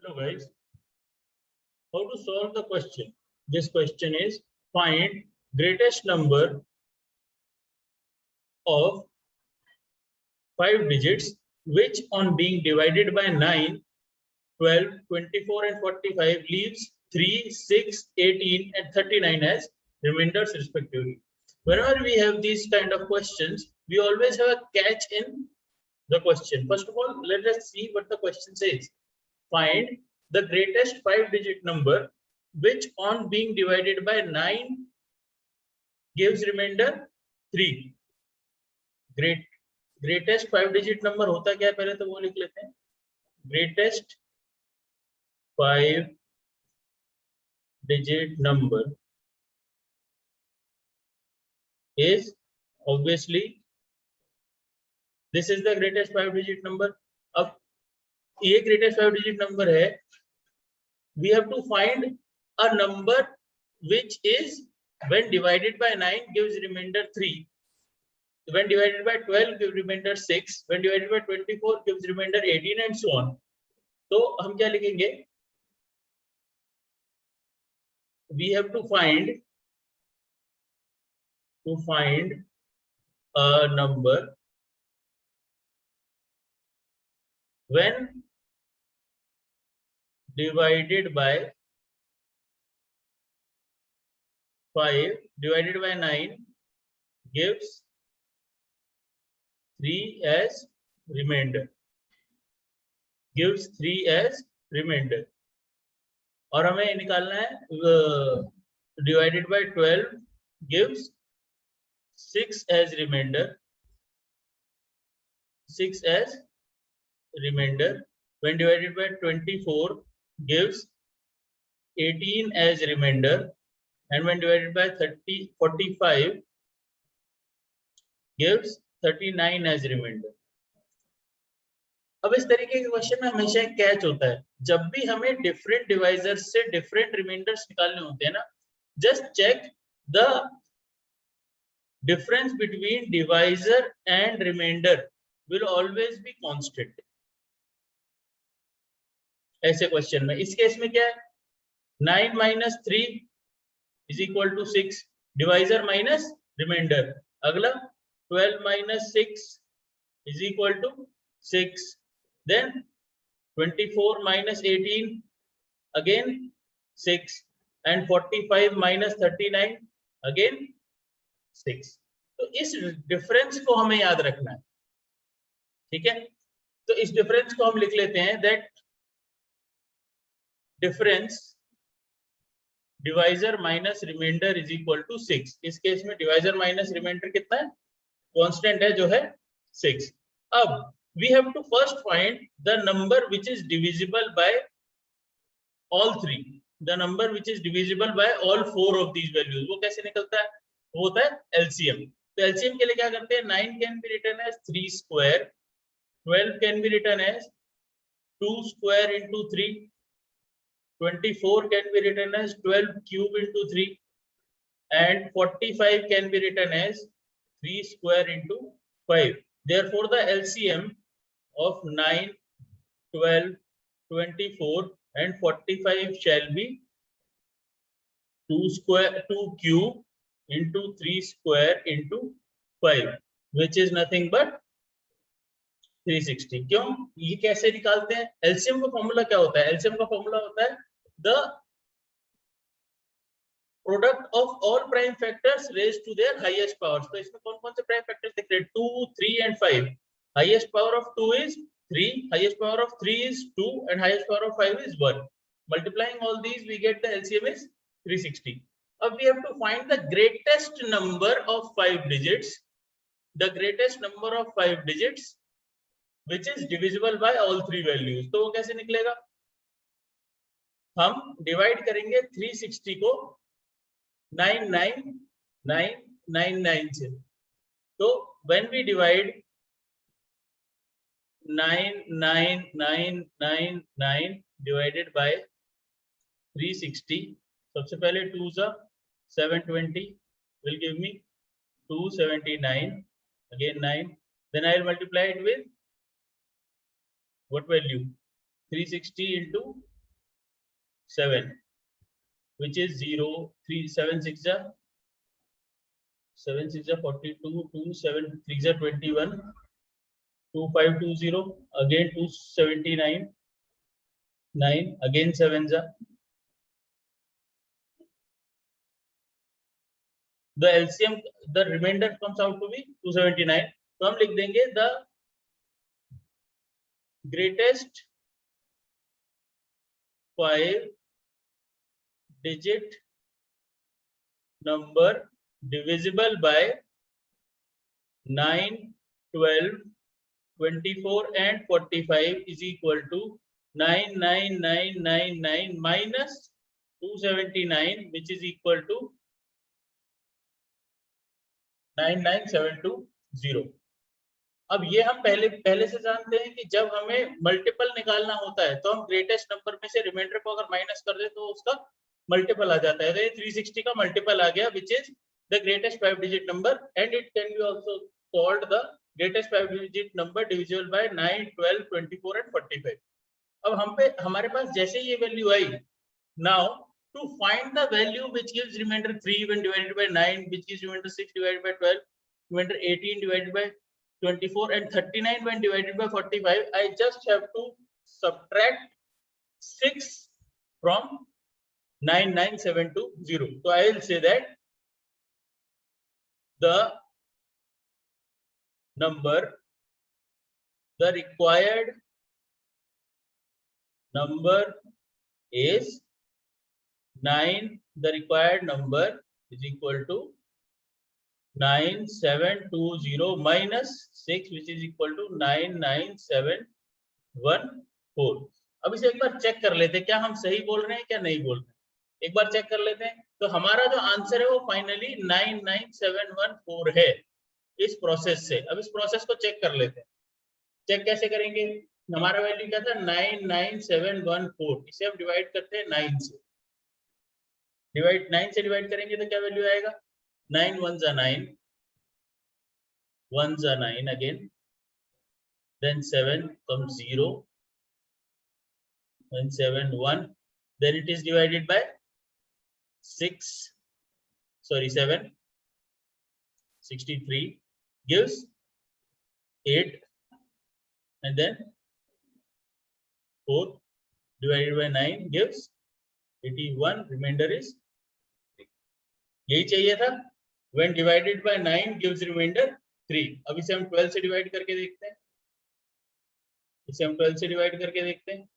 Hello guys, how to solve the question? This question is find greatest number of 5 digits which on being divided by 9, 12, 24 and 45 leaves 3, 6, 18 and 39 as remainders respectively. Whenever we have these kind of questions, we always have a catch in the question. First of all, let us see what the question says. Find the greatest 5-digit number which on being divided by 9 gives remainder 3. Greatest 5-digit number होता क्या है पहले तो वो लिख लेते हैं. Greatest 5-digit number is obviously this is the greatest 5-digit number. अब ये greatest 5-digit number है. We have to find a number which is when divided by 9 gives remainder 3, when divided by 12 gives remainder 6, when divided by 24 gives remainder 18 and so on. तो हम क्या लिखेंगे? We have to find a number when divided by 5 divided by 9 gives 3 as remainder. और हमें निकालना है divided by 12 gives 6 as remainder. When divided by 24 gives 18 as remainder, and when divided by 45 gives 39 as remainder. अब इस तरीके के question में हमेशा एक कैच होता है. जब भी हमें डिफरेंट डिवाइजर्स से डिफरेंट रिमाइंडर्स निकालने होते हैं ना, just check the difference between divisor and remainder will always be constant. ऐसे क्वेश्चन में इस केस में क्या है, 9 minus 3 is equal to 6, divisor minus reminder. अगला 12 minus 6 is equal to 6. Then 24 minus 18 again 6, and 45 minus 39 again 6. तो इस difference को हमें याद रखना है. ठीक है, तो इस डिफरेंस को हम लिख लेते हैं that difference divisor minus remainder is equal to 6. इस केस में डिवाइजर माइनस रिमाइंडर कितना है, कांस्टेंट है जो है 6. अब we have to first find the number which is divisible by all 3, the number which is divisible by all 4 of these values. वो कैसे निकलता है, वो होता है LCM. तो LCM के लिए क्या करते हैं, 9 can be written as 3 square, 12 can be written as 2 square into 3, 24 can be written as 12 cube into 3, and 45 can be written as 3 square into 5. Therefore, the LCM of 9, 12, 24 and 45 shall be 2 cube into 3 square into 5, which is nothing but 360. क्यों, ये कैसे निकालते हैं? LCM का formula क्या होता है? LCM का फॉर्मूला होता है the product of all prime factors raised to their highest powers. तो इसमें कौन कौन से प्राइम फैक्टर्स दिख रहे हैं, 2, 3 and 5. Highest power of 2 is 3, highest power of 3 is 2 and highest power of 5 is 1. Multiplying all these we get the LCM is 360. Now we have to find the greatest number of 5 digits, the greatest number of 5 digits which is divisible by all 3 values. तो वो कैसे निकलेगा, हम divide करेंगे 360 को 99999 से. तो when we divide 99999 divided by 360, सबसे पहले 2 सा 720 will give me 279, again 9, then I will multiply it with what value, 360 into 7, which is 0, 3, 7 6 are 7 6 are 42, 2 7 3 are 21, 2520, again 279, 9, again 7 are. The LCM, the remainder comes out to be 279. तो हम लिख देंगे the greatest 5-digit number divisible by 9, 12, 24 and 45 is equal to 99999 minus 279, which is equal to 99720. अब ये हम पहले से जानते हैं कि जब हमें मल्टीपल निकालना होता है तो हम ग्रेटेस्ट नंबर में से रिमाइंडर को अगर माइनस कर दे तो उसका मल्टीपल आ जाता है. तो ये 360 का मल्टीपल आ गया, which is the greatest 5-digit number, and it can be also called the greatest 5-digit number divisible by 9, 12, 24 and 45. अब हमारे पास जैसे ये value I, now to find the value which gives remainder 3 when divided by 9, which gives remainder 6 divided by 12, remainder 18 divided by 24 and 39 when divided by 45, I just have to subtract 6 from 99720. So I will say that the number, the required number is 9, the required number is equal to 9720 minus 6, which is equal to 99714. अब इसे एक बार check कर लेते हैं, क्या हम सही बोल रहे हैं क्या नहीं बोल रहे हैं. एक बार चेक कर लेते हैं. तो हमारा जो आंसर है वो फाइनली 99714 है इस प्रोसेस से. अब इस प्रोसेस को चेक कर लेते हैं. चेक कैसे करेंगे? हमारा वैल्यू क्या था? 99714. इसे हम डिवाइड करते हैं 9 से. 9 से डिवाइड करेंगे तो क्या वैल्यू आएगा? 9 1s are 9, 1s are 9 again, then 7 comes 0, then 7 1, then it is divided by 6, sorry 7, 63 gives 8, and then 4 divided by 9 gives 81, remainder is 3. यही चाहिए था. When divided by 9 gives remainder 3. अब इसे हम 12 से डिवाइड करके देखते हैं. इसे हम 12 से डिवाइड करके देखते हैं.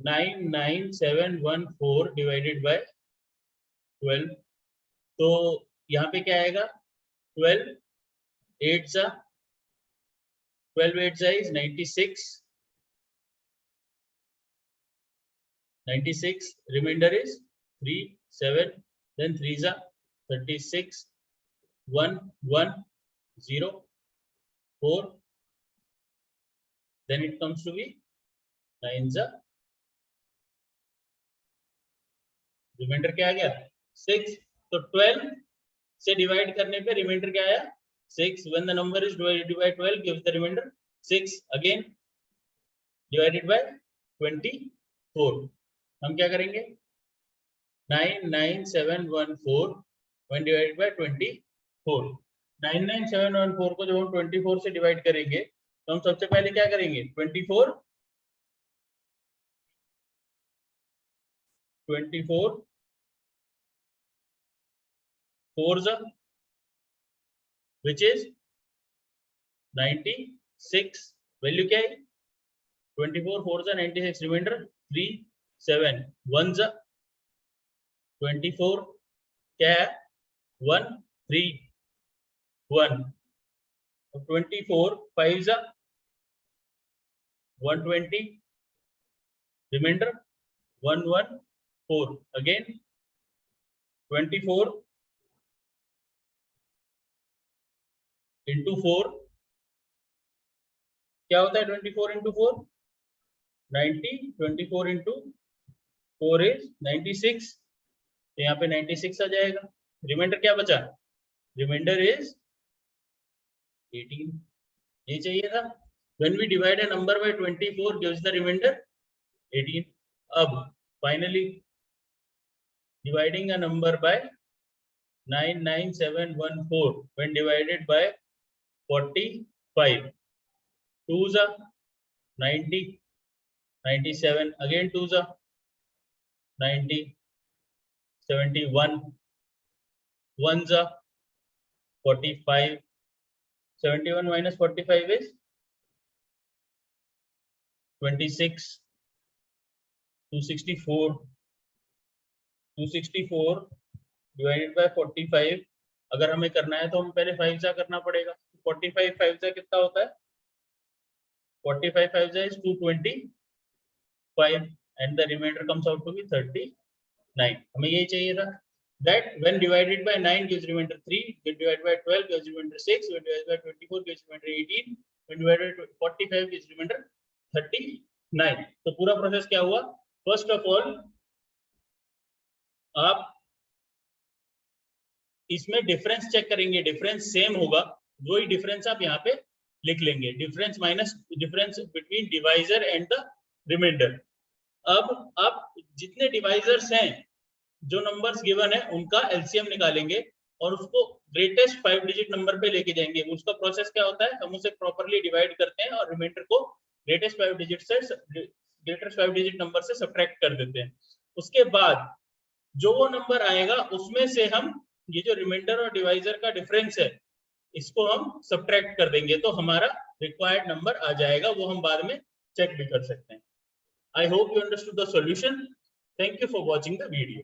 99714 डिवाइडेड बाय 12. तो यहाँ पे क्या आएगा? 12 8s are 12 8s is 96. 96, remainder is 3 7, then 3s are 36, 1 1 0 4, then it comes to be 9s are, remainder क्या आ गया? 6. तो 12 से डिवाइड करने पे रिमाइंडर क्या आया? 6. when the number is divided by 12 gives the remainder 6, again divided by 24. हम क्या करेंगे? 99714 when divided by 24. 99714 को जब हम 24 से डिवाइड करेंगे तो हम सबसे पहले क्या करेंगे? 24 4s are, which is 96. Value क्या है? 24 4s are 96, reminder 3 7, 1s are 24, क्या है? 1 3 1. 24 5s are 120, remainder 1 1 4, again 24 into 4 क्या होता है? 24 into 4 90, 24 into 4 is 96. तो यहाँ पे 96 आ जाएगा. रिमाइंडर क्या बचा? Remainder is 18. ये चाहिए था. When we divide a number by 24 gives the remainder 18. अब finally dividing a number by 99714 when divided by 45, 2s are 90, 97 again 2s are 90, 71, 1s are 45, 71 minus 45 is 26, 264, 264 divided by 45 अगर हमें करना है तो हम पहले 5 जा करना पड़ेगा। 45 5 जा कितना होता है? 45 5 जा is 225 and the remainder comes out to be 39. हमें ये चाहिए था that when divided by 9 gives remainder 3, when divided by 12 gives remainder 6, when divided by 24 gives remainder 18, when divided by 45 gives remainder 39. तो पूरा प्रोसेस क्या हुआ? फर्स्ट ऑफ ऑल आप इसमें डिफरेंस चेक करेंगे, डिफरेंस सेम होगा, वही डिफरेंस आप यहाँ पे लिख लेंगे, difference minus difference between divisor and the remainder. अब आप जितने डिवाइजर्स हैं, जो नंबर्स गिवन है, उनका एलसीएम निकालेंगे और उसको ग्रेटेस्ट 5 डिजिट नंबर पे लेके जाएंगे। उसका प्रोसेस क्या होता है? हम उसे प्रॉपर्ली डिवाइड करते हैं और रिमाइंडर को ग्रेटेस्ट 5 डिजिट नंबर से सब्ट्रैक्ट कर देते हैं। उसके बाद जो वो नंबर आएगा उसमें से हम ये जो रिमाइंडर और डिवाइजर का डिफरेंस है, इसको हम सब्ट्रैक्ट कर देंगे, तो हमारा रिक्वायर्ड नंबर आ जाएगा। वो हम बाद में चेक भी कर सकते हैं। I hope you understood the solution. Thank you for watching the video.